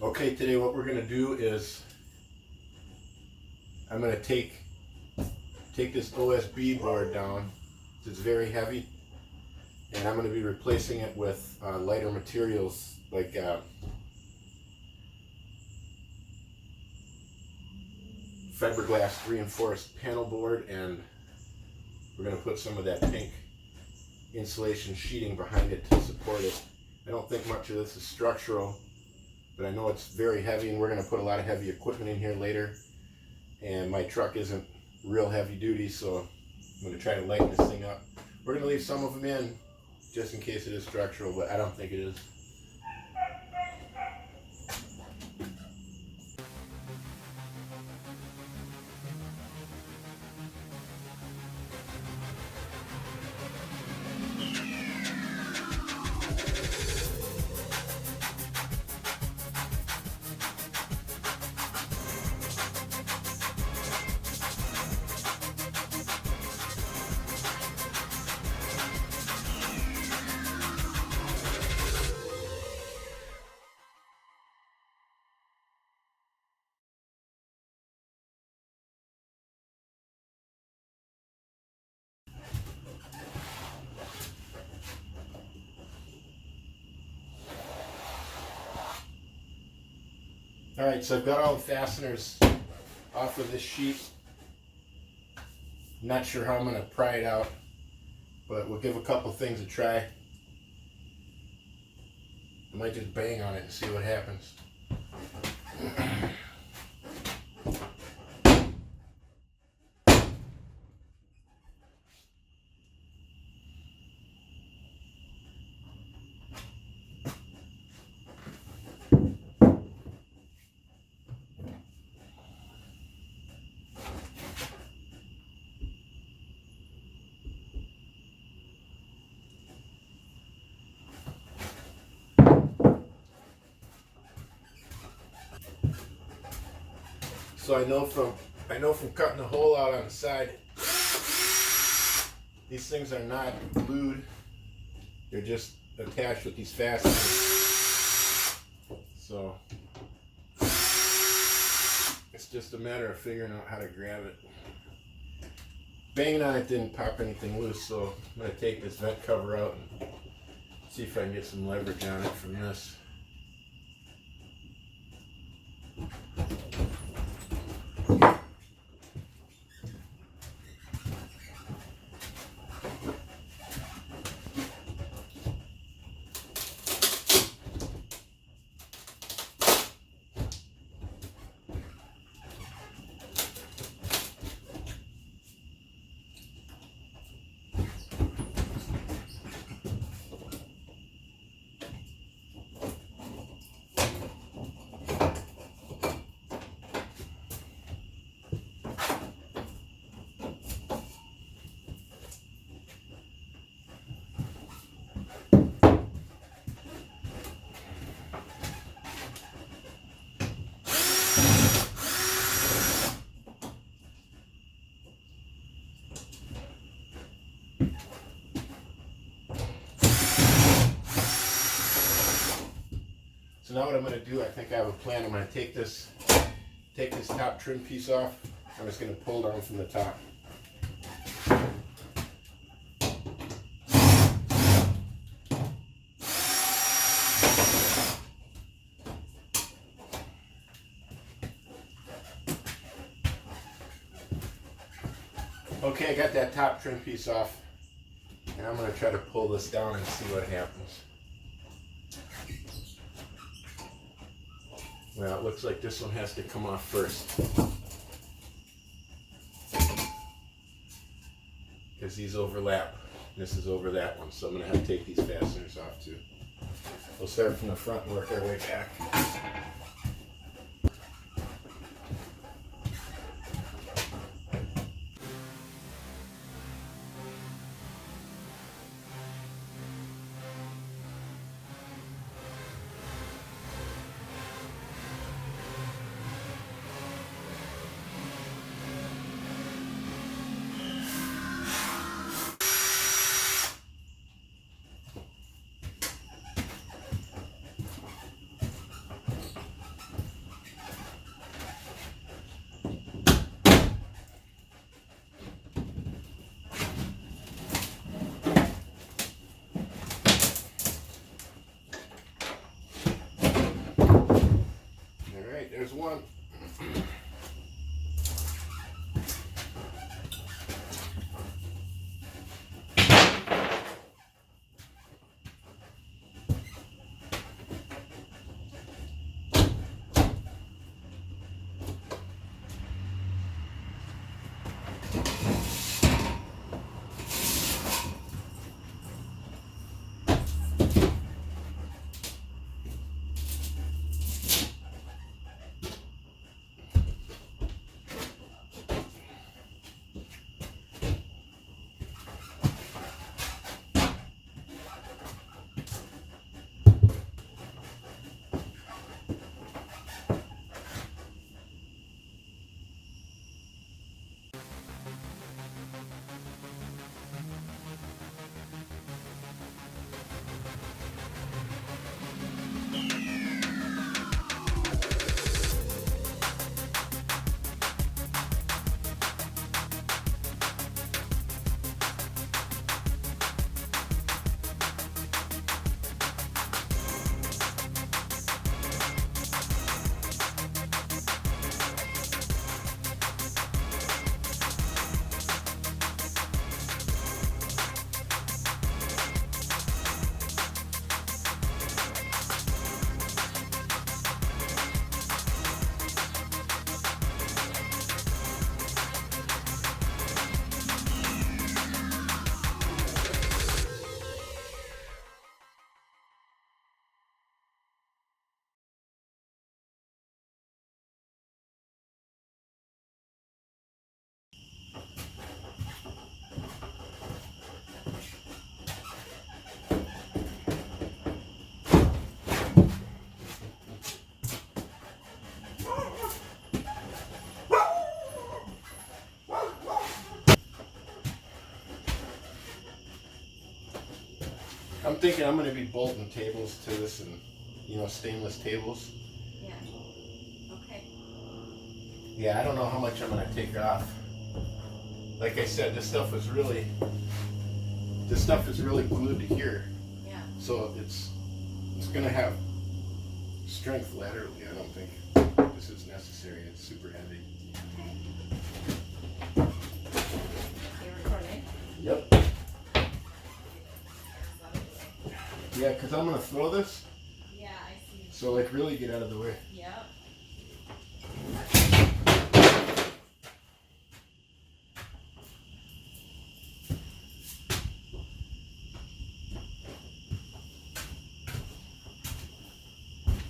Okay, today what we're going to do is I'm going to take this OSB board down. It's very heavy, and I'm going to be replacing it with lighter materials like fiberglass reinforced panel board, and we're going to put some of that pink insulation sheeting behind it to support it. I don't think much of this is structural, but I know it's very heavy, and we're going to put a lot of heavy equipment in here later, and my truck isn't real heavy duty, so I'm going to try to lighten this thing up. We're going to leave some of them in just in case it is structural, but I don't think it is. Alright, so I've got all the fasteners off of this sheet. I'm not sure how I'm going to pry it out, but we'll give a couple things a try. I might just bang on it and see what happens. So I know from cutting the hole out on the side, these things are not glued. They're just attached with these fasteners. So it's just a matter of figuring out how to grab it. Banging on it didn't pop anything loose, so I'm going to take this vent cover out and see if I can get some leverage on it from this. So now what I'm going to do, I think I have a plan. I'm going to take this top trim piece off. I'm just going to pull down from the top. Okay, I got that top trim piece off, and I'm going to try to pull this down and see what happens. Well, it looks like this one has to come off first, because these overlap. This is over that one, so I'm going to have to take these fasteners off too. We'll start from the front and work our way back. there's one. I'm thinking I'm going to be bolting tables to this, and stainless tables. Yeah. Okay. Yeah, I don't know how much I'm going to take off. Like I said, this stuff is really glued to here. Yeah. So it's going to have strength laterally. I don't think this is necessary. It's super heavy. You're recording? Yep. Yeah, because I'm going to throw this. Yeah, I see. So, like, really get out of the way. Yep.